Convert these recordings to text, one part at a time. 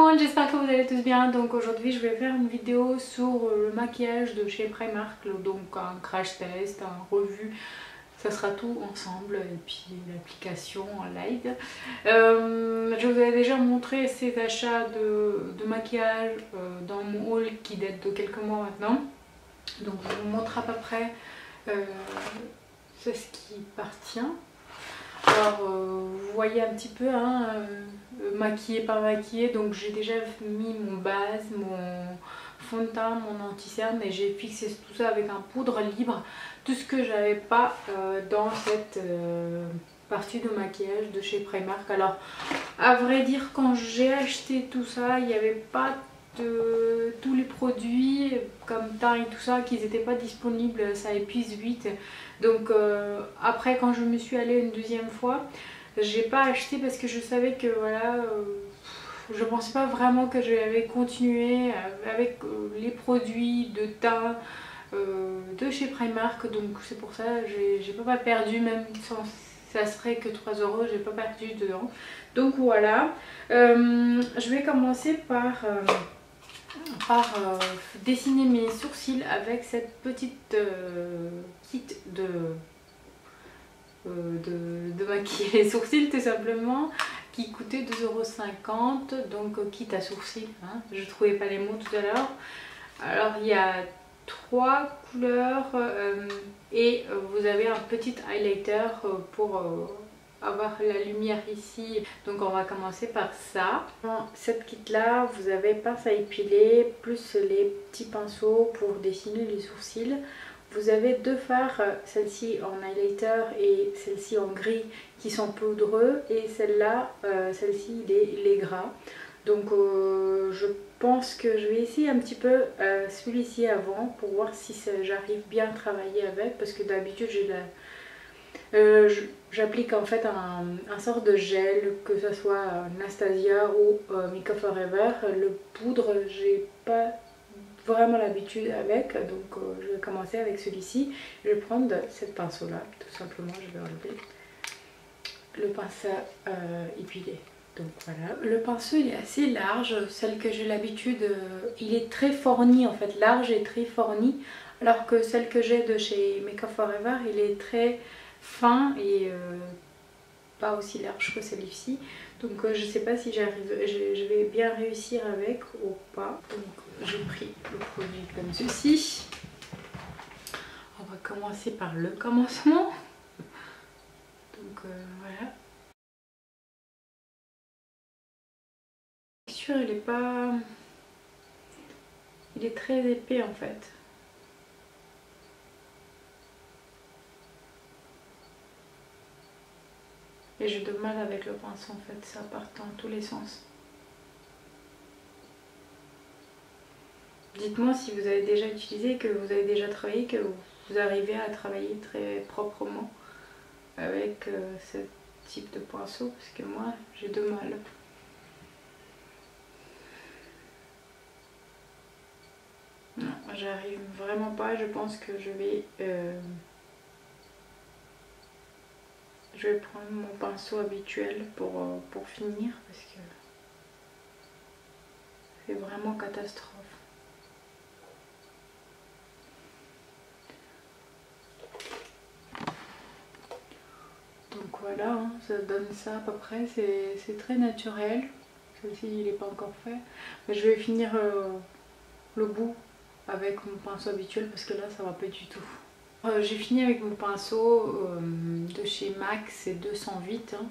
monde, j'espère que vous allez tous bien. Donc aujourd'hui je vais faire une vidéo sur le maquillage de chez Primark, donc un crash test, un revue, ça sera tout ensemble et puis l'application en live. Je vous avais déjà montré ces achats de maquillage dans mon haul qui date de quelques mois maintenant. Donc je vous montre à peu près c'est ce qui partit. Alors vous voyez un petit peu hein, maquillé par maquillé, donc j'ai déjà mis mon base, mon fond de teint, mon anti-cerne et j'ai fixé tout ça avec un poudre libre, tout ce que j'avais pas dans cette partie de maquillage de chez Primark. Alors à vrai dire, quand j'ai acheté tout ça, il n'y avait pas de tous les produits comme teint et tout ça qui n'étaient pas disponibles, ça épuise vite. Donc après quand je me suis allée une deuxième fois, j'ai pas acheté parce que je savais que voilà, je pensais pas vraiment que je vais continuer avec les produits de teint de chez Primark, donc c'est pour ça j'ai pas perdu, même sans ça serait que 3 €, j'ai pas perdu dedans. Donc voilà, je vais commencer par dessiner mes sourcils avec cette petite kit de maquiller les sourcils tout simplement, qui coûtait 2,50 €, donc kit à sourcils, hein. Je trouvais pas les mots tout à l'heure. Alors il y a 3 couleurs et vous avez un petit highlighter pour avoir la lumière ici. Donc on va commencer par ça. Dans cette kit là vous avez pince à épiler plus les petits pinceaux pour dessiner les sourcils. Vous avez deux fards, celle-ci en highlighter et celle-ci en gris, qui sont poudreux, et celle-là, celle-ci il est gras. Donc je pense que je vais essayer un petit peu celui-ci avant pour voir si j'arrive bien à travailler avec, parce que d'habitude j'applique en fait un sort de gel, que ce soit Anastasia ou Make Up For Ever. Le poudre, j'ai pas vraiment l'habitude avec, donc je vais commencer avec celui-ci. Je vais prendre cette pinceau là, tout simplement. Je vais enlever le pinceau épilé. Donc voilà, le pinceau il est assez large, celle que j'ai l'habitude, il est très fourni en fait, large et très fourni, alors que celle que j'ai de chez Make Up For Ever, il est très fin et pas aussi large que celui-ci. Donc je sais pas si je vais bien réussir avec ou pas. Donc j'ai pris le produit comme ceci. On va commencer par le commencement. Donc voilà. La texture elle est pas... Il est très épais en fait. Et j'ai de mal avec le pinceau en fait, ça part dans tous les sens. Dites-moi si vous avez déjà utilisé, que vous avez déjà travaillé, que vous arrivez à travailler très proprement avec ce type de pinceau, parce que moi j'ai de mal. Non, j'arrive vraiment pas, je pense que je vais prendre mon pinceau habituel pour finir, parce que c'est vraiment catastrophe. Donc voilà, hein, ça donne ça à peu près, c'est très naturel. Celui-ci il n'est pas encore fait, mais je vais finir le bout avec mon pinceau habituel parce que là ça va pas du tout. J'ai fini avec mon pinceau de chez MAC, c'est 208, hein.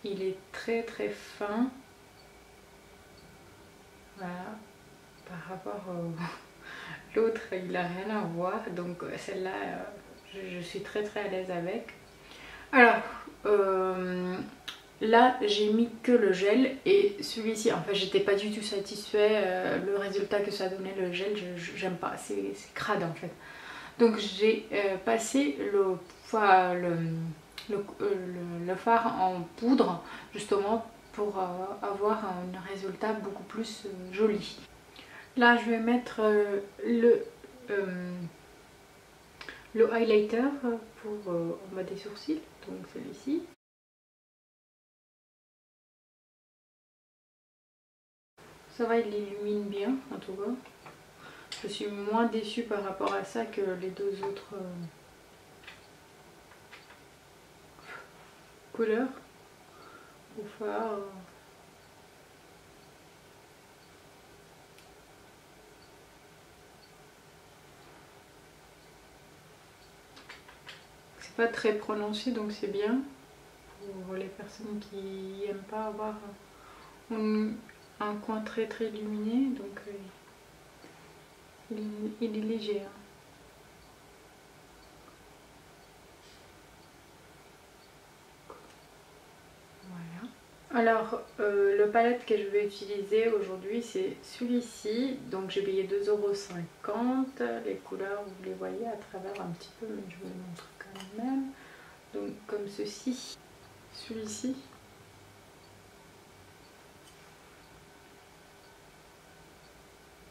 Il est très très fin. Voilà, par rapport à l'autre il a rien à voir, donc celle-là je suis très très à l'aise avec. Alors là j'ai mis que le gel, et celui-ci en fait j'étais pas du tout satisfait, le résultat que ça donnait le gel, j'aime pas, c'est crade en fait. Donc j'ai passé le fard en poudre justement pour avoir un résultat beaucoup plus joli. Là je vais mettre le highlighter pour en bas des sourcils, donc celui-ci. Ça va, il illumine bien en tout cas. Je suis moins déçue par rapport à ça que les deux autres couleurs au fard. C'est pas très prononcé donc c'est bien pour les personnes qui n'aiment pas avoir un coin très illuminé. Donc il est léger. Hein. Alors, le palette que je vais utiliser aujourd'hui, c'est celui-ci. Donc, j'ai payé 2,50 €. Les couleurs, vous les voyez à travers un petit peu, mais je vous les montre quand même. Donc, comme ceci. Celui-ci.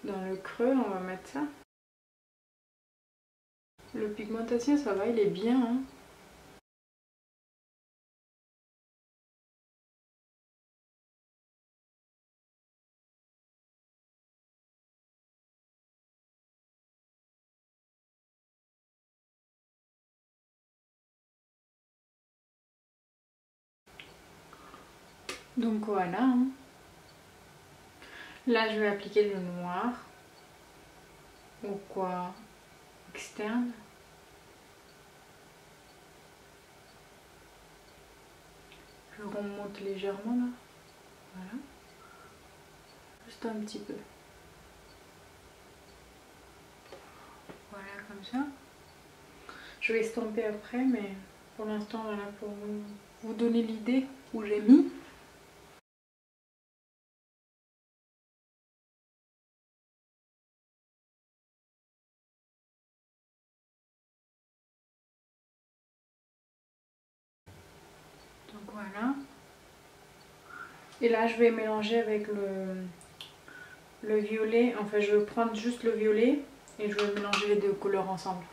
Dans le creux, on va mettre ça. Le pigmentation, ça va, il est bien. Hein. Donc voilà. Hein. Là, je vais appliquer le noir. Au coin externe. Je remonte légèrement là. Voilà. Juste un petit peu. Voilà, comme ça. Je vais estomper après, mais pour l'instant, voilà, pour vous donner l'idée où j'ai mis. Donc voilà. Et là, je vais mélanger avec le violet. Enfin, je vais prendre juste le violet et je vais mélanger les deux couleurs ensemble.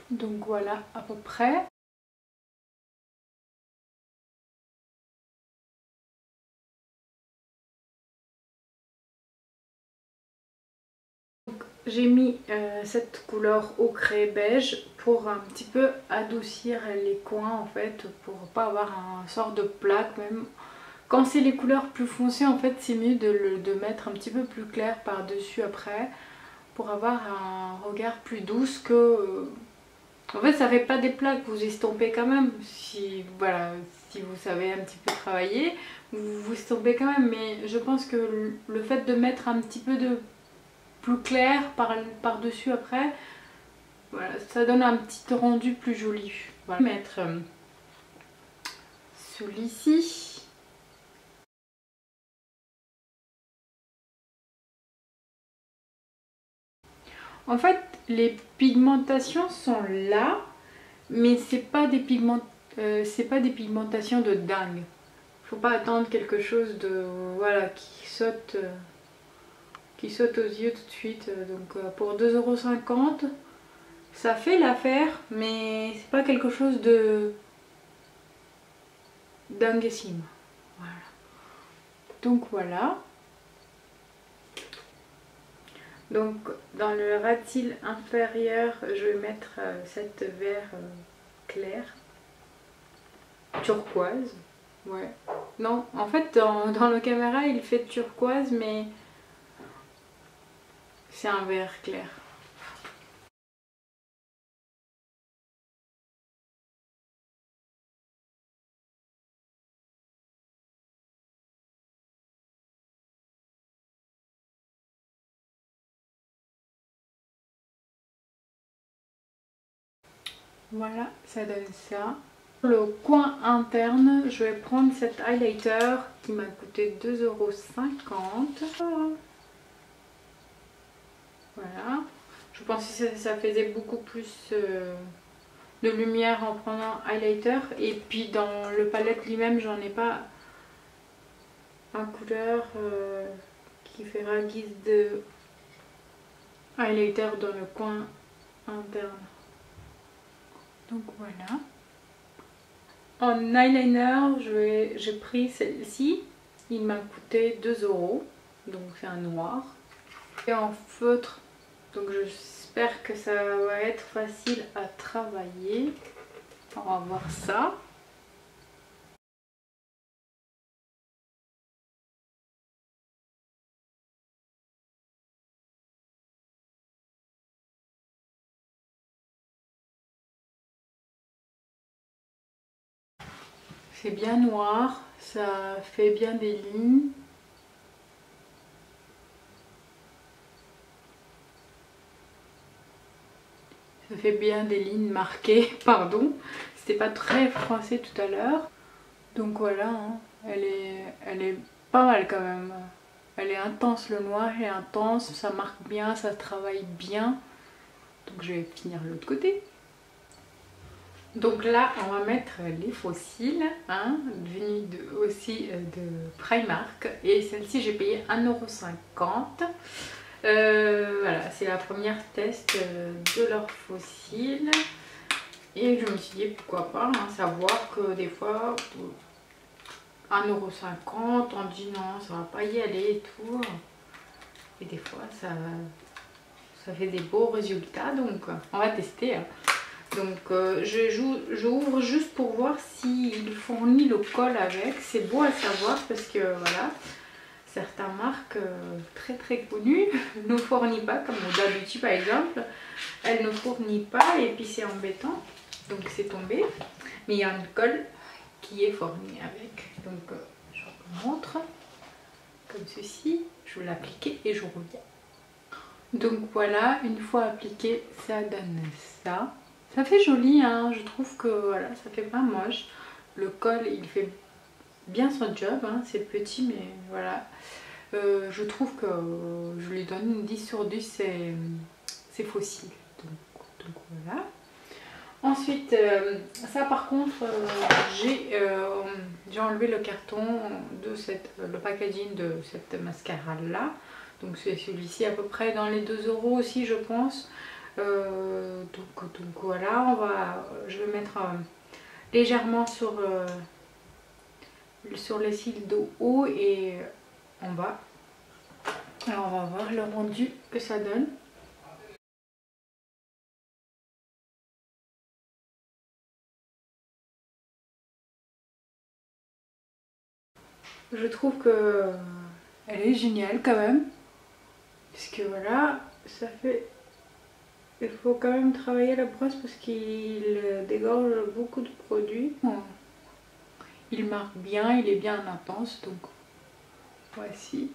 Donc voilà, à peu près. J'ai mis cette couleur ocre beige pour un petit peu adoucir les coins en fait, pour pas avoir un sort de plaque même. Quand c'est les couleurs plus foncées en fait c'est mieux de mettre un petit peu plus clair par dessus après pour avoir un regard plus douce que... En fait ça fait pas des plaques, vous estompez quand même, si, voilà, si vous savez un petit peu travailler, vous estompez quand même, mais je pense que le fait de mettre un petit peu de plus clair par dessus après, voilà, ça donne un petit rendu plus joli. Voilà. Je vais mettre celui-ci. En fait, les pigmentations sont là, mais c'est pas des pigmentations de dingue. Faut pas attendre quelque chose de voilà qui saute aux yeux tout de suite. Donc pour 2,50 €, ça fait l'affaire, mais c'est pas quelque chose de dinguissime. Voilà. Donc voilà. Donc dans le ras de cils inférieur, je vais mettre cette vert clair, turquoise. Ouais. Non, en fait dans le caméra il fait turquoise, mais c'est un vert clair. Voilà, ça donne ça. Le coin interne, je vais prendre cet highlighter qui m'a coûté 2,50 €. Voilà. Je pensais que ça faisait beaucoup plus de lumière en prenant highlighter. Et puis dans le palette lui-même, j'en ai pas en couleur qui fera guise de highlighter dans le coin interne. Donc voilà. En eyeliner, j'ai pris celle-ci. Il m'a coûté 2 €. Donc c'est un noir. Et en feutre. Donc j'espère que ça va être facile à travailler. On va voir ça. C'est bien noir, ça fait bien des lignes. Ça fait bien des lignes marquées, pardon. C'était pas très froissé tout à l'heure. Donc voilà, hein. Elle est pas mal quand même. Elle est intense, le noir est intense, ça marque bien, ça travaille bien. Donc je vais finir l'autre côté. Donc là, on va mettre les fossiles, hein, venus aussi de Primark. Et celle-ci, j'ai payé 1,50 €. Voilà, c'est la première test de leurs fossiles. Et je me suis dit, pourquoi pas, hein, savoir que des fois, 1,50 €, on dit non, ça va pas y aller et tout. Et des fois, ça fait des beaux résultats, donc on va tester. Hein. Donc j'ouvre juste pour voir s'il fournit le col avec. C'est beau à savoir parce que voilà, certaines marques très connues ne fournissent pas, comme d'habitude par exemple. Elle ne fournit pas et puis c'est embêtant. Donc c'est tombé. Mais il y a un col qui est fourni avec. Donc je vous montre. Comme ceci. Je vais l'appliquer et je reviens. Donc voilà, une fois appliqué, ça donne ça. Ça fait joli, hein, je trouve que voilà, ça fait pas moche. Le col, il fait bien son job, hein, c'est petit, mais voilà. Je trouve que je lui donne une 10 sur 10, c'est fossile. Donc voilà. Ensuite, ça par contre, j'ai enlevé le carton de le packaging de cette mascara là. Donc c'est celui-ci à peu près dans les 2 € aussi, je pense. Donc voilà, je vais mettre légèrement sur les cils de haut et en bas. Alors on va voir le rendu que ça donne. Je trouve que elle est géniale quand même. Parce que voilà, ça fait... Il faut quand même travailler la brosse parce qu'il dégorge beaucoup de produits. Bon, il marque bien, il est bien intense, donc voici.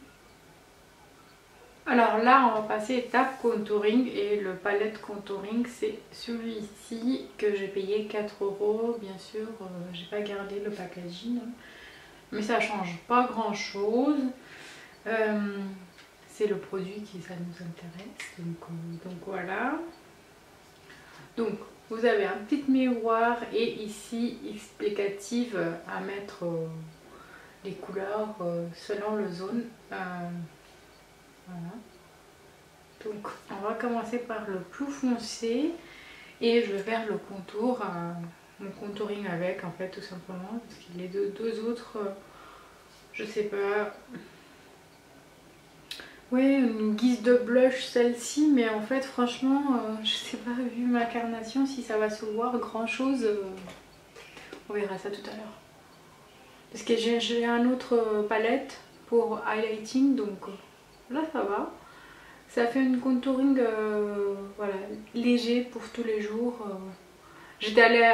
Alors là, on va passer étape contouring et le palette contouring, c'est celui-ci que j'ai payé 4 €. Bien sûr, j'ai pas gardé le packaging, mais ça change pas grand chose. C'est le produit qui ça nous intéresse, donc voilà. Donc vous avez un petit miroir et ici explicative à mettre les couleurs selon le zone. Voilà. Donc on va commencer par le plus foncé et je vais faire le contour, mon contouring avec en fait tout simplement parce que les deux autres, je sais pas. Ouais, une guise de blush celle-ci, mais en fait franchement, je sais pas, vu ma carnation, si ça va se voir grand chose, on verra ça tout à l'heure. Parce que j'ai un autre palette pour highlighting, donc là ça va. Ça fait une contouring voilà, léger pour tous les jours. J'étais allée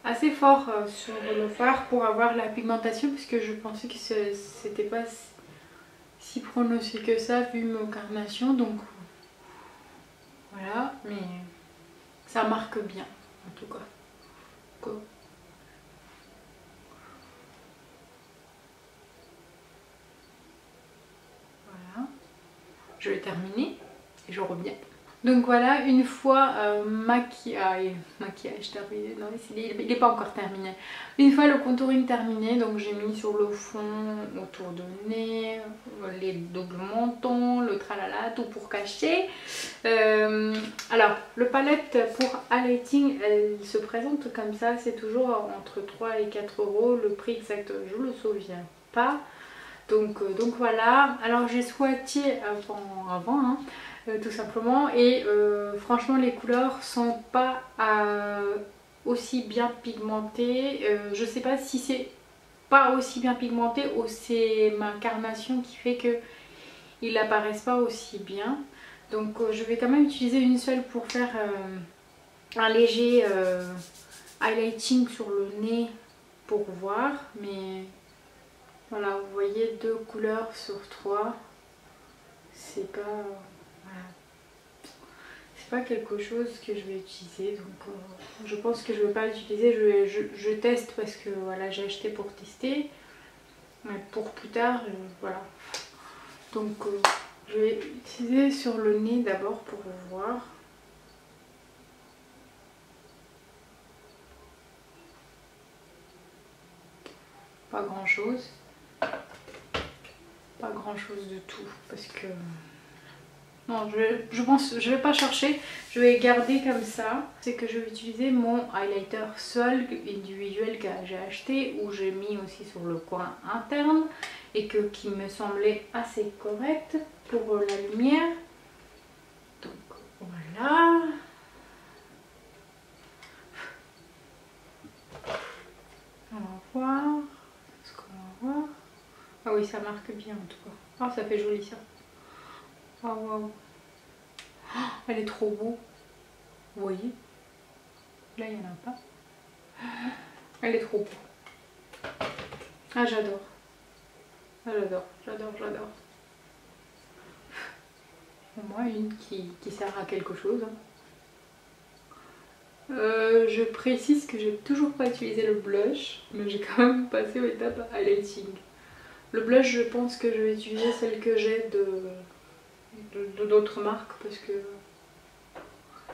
assez fort sur le fard pour avoir la pigmentation parce que je pensais que c'était pas si prononcé que ça vu mon carnation, donc voilà, mais ça marque bien en tout cas. Voilà, je vais terminer et je reviens. Donc voilà, une fois maquillage terminé, non il n'est pas encore terminé. Une fois le contouring terminé, donc j'ai mis sur le fond, autour du nez, les doubles mentons, le tralala, tout pour cacher. Alors, le palette pour highlighting, elle se présente comme ça, c'est toujours entre 3 et 4 euros. Le prix exact, je ne me souviens pas. Donc voilà, alors j'ai swatché avant hein, tout simplement, et franchement les couleurs sont pas aussi bien pigmentées. Je sais pas si c'est pas aussi bien pigmenté ou c'est ma carnation qui fait que ils apparaissent pas aussi bien. Donc je vais quand même utiliser une seule pour faire un léger highlighting sur le nez pour voir, mais voilà, vous voyez 2 couleurs sur 3, c'est pas, voilà, c'est pas quelque chose que je vais utiliser, donc je pense que je vais pas l'utiliser. Je teste parce que voilà, j'ai acheté pour tester, mais pour plus tard, voilà. Donc je vais utiliser sur le nez d'abord pour voir. Pas grand chose. Pas grand chose de tout parce que non, je pense je vais pas chercher, je vais garder comme ça. C'est que je vais utiliser mon highlighter seul individuel que j'ai acheté, où j'ai mis aussi sur le coin interne et qui me semblait assez correct pour la lumière. Donc voilà, on va voir ce qu'on va voir. Ah oui, ça marque bien en tout cas. Ah, ça fait joli ça. Oh, wow. Oh, elle est trop beau. Vous voyez? Là, il n'y en a pas. Elle est trop beau. Ah, j'adore. Ah, j'adore. Au moins une qui sert à quelque chose. Je précise que j'ai toujours pas utilisé le blush, mais j'ai quand même passé aux étapes highlighting. Le blush, je pense que je vais utiliser celle que j'ai d'autres marques, parce que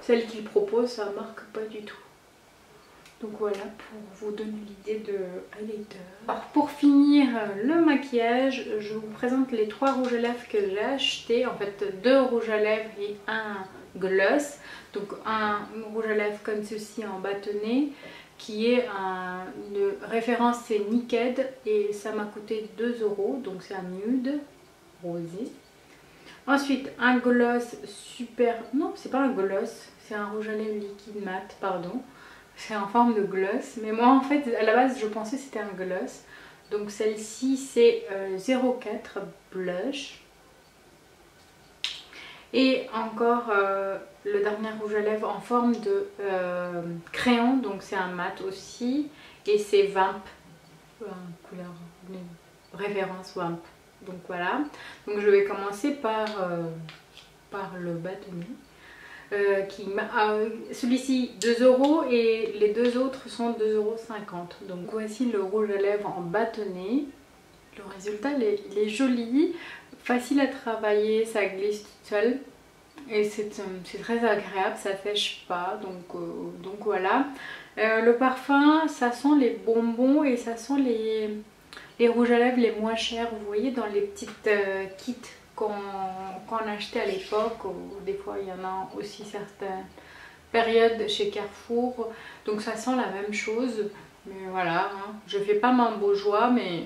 celle qu'ils proposent, ça marque pas du tout. Donc voilà, pour vous donner l'idée de highlighter. Alors pour finir le maquillage, je vous présente les 3 rouges à lèvres que j'ai achetés. En fait 2 rouges à lèvres et un gloss. Donc un rouge à lèvres comme ceci en bâtonnet, qui est une référence, c'est Naked, et ça m'a coûté 2 €. Donc c'est un nude rosé. Ensuite un gloss super... Non, c'est pas un gloss, c'est un rouge à lèvres liquide mat, pardon. C'est en forme de gloss, mais moi en fait à la base je pensais que c'était un gloss. Donc celle-ci c'est 04 blush. Et encore le dernier rouge à lèvres en forme de crayon, donc c'est un mat aussi. Et c'est Vamp, couleur référence Vamp. Donc voilà, donc je vais commencer par le bâtonnet. Celui-ci 2 € et les deux autres sont 2,50 €. Donc voici le rouge à lèvres en bâtonnet. Le résultat il est joli, facile à travailler, ça glisse toute seule et c'est très agréable, ça sèche pas, donc voilà. Le parfum, ça sent les bonbons et ça sent les rouges à lèvres les moins chers, vous voyez, dans les petites kits qu'on achetait à l'époque. Des fois il y en a aussi certaines périodes chez Carrefour, donc ça sent la même chose. Mais voilà, hein. Je fais pas mon beau joie, mais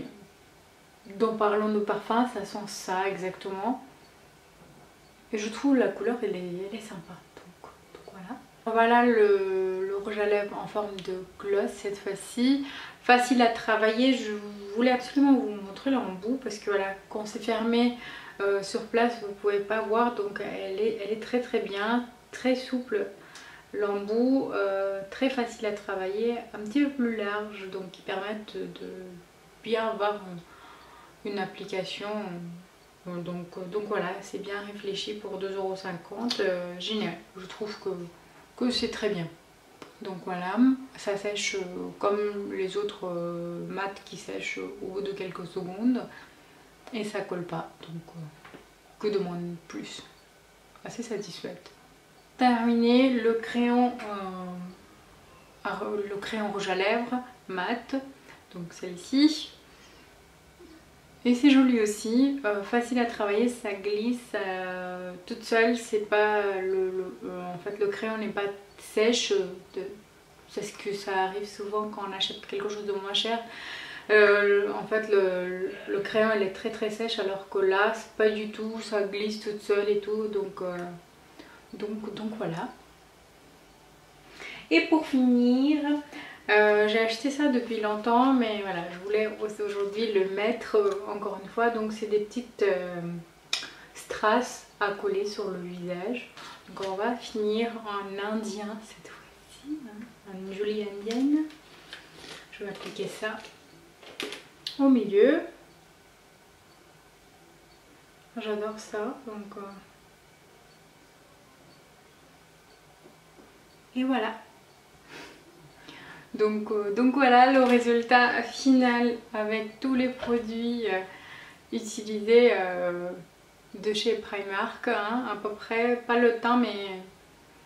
en parlant de parfum, ça sent ça exactement. Et je trouve la couleur elle est sympa, donc voilà. Voilà le rouge à lèvres en forme de gloss cette fois-ci. Facile à travailler, je voulais absolument vous montrer l'embout parce que voilà, quand c'est fermé sur place vous ne pouvez pas voir, donc elle est très bien, très souple l'embout, très facile à travailler, un petit peu plus large, donc qui permettent de bien avoir une application. Donc voilà, c'est bien réfléchi pour 2,50 €, génial, je trouve que c'est très bien. Donc voilà, ça sèche comme les autres mats qui sèchent au bout de quelques secondes et ça colle pas, donc que demander plus? Assez satisfaite. Terminé le crayon rouge à lèvres mat, donc celle-ci. Et c'est joli aussi, facile à travailler, ça glisse toute seule, c'est pas en fait le crayon n'est pas sèche, c'est ce que ça arrive souvent quand on achète quelque chose de moins cher. En fait le crayon elle est très sèche, alors que là c'est pas du tout, ça glisse toute seule et tout, donc voilà. Et pour finir, j'ai acheté ça depuis longtemps, mais voilà, je voulais aujourd'hui le mettre encore une fois. Donc c'est des petites strass à coller sur le visage. Donc on va finir en indien cette fois-ci, hein, une jolie indienne. Je vais appliquer ça au milieu. J'adore ça, donc et voilà. Donc voilà le résultat final avec tous les produits utilisés de chez Primark, hein, à peu près, pas le teint mais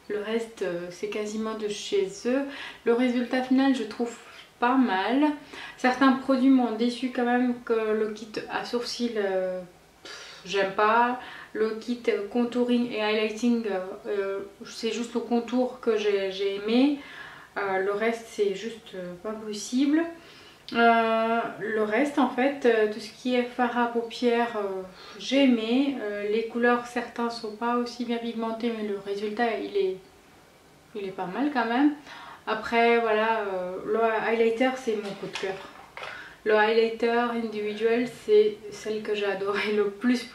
le reste c'est quasiment de chez eux. Le résultat final je trouve pas mal. Certains produits m'ont déçu quand même, que le kit à sourcils j'aime pas. Le kit contouring et highlighting c'est juste le contour que j'ai aimé. Le reste c'est juste pas possible. Le reste en fait, tout ce qui est fard à paupières, j'ai aimé. Les couleurs, certains sont pas aussi bien pigmentés, mais le résultat il est pas mal quand même. Après voilà, le highlighter c'est mon coup de cœur. Le highlighter individuel c'est celle que j'ai adoré le plus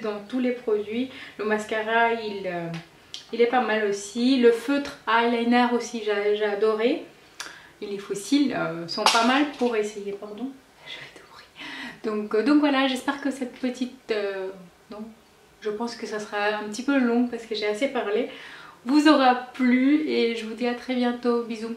dans tous les produits. Le mascara il est pas mal aussi. Le feutre eyeliner aussi j'ai adoré. Et les fossiles sont pas mal pour essayer, pardon. Donc voilà, j'espère que cette petite... non, je pense que ça sera un petit peu long parce que j'ai assez parlé. Vous aura plu et je vous dis à très bientôt. Bisous.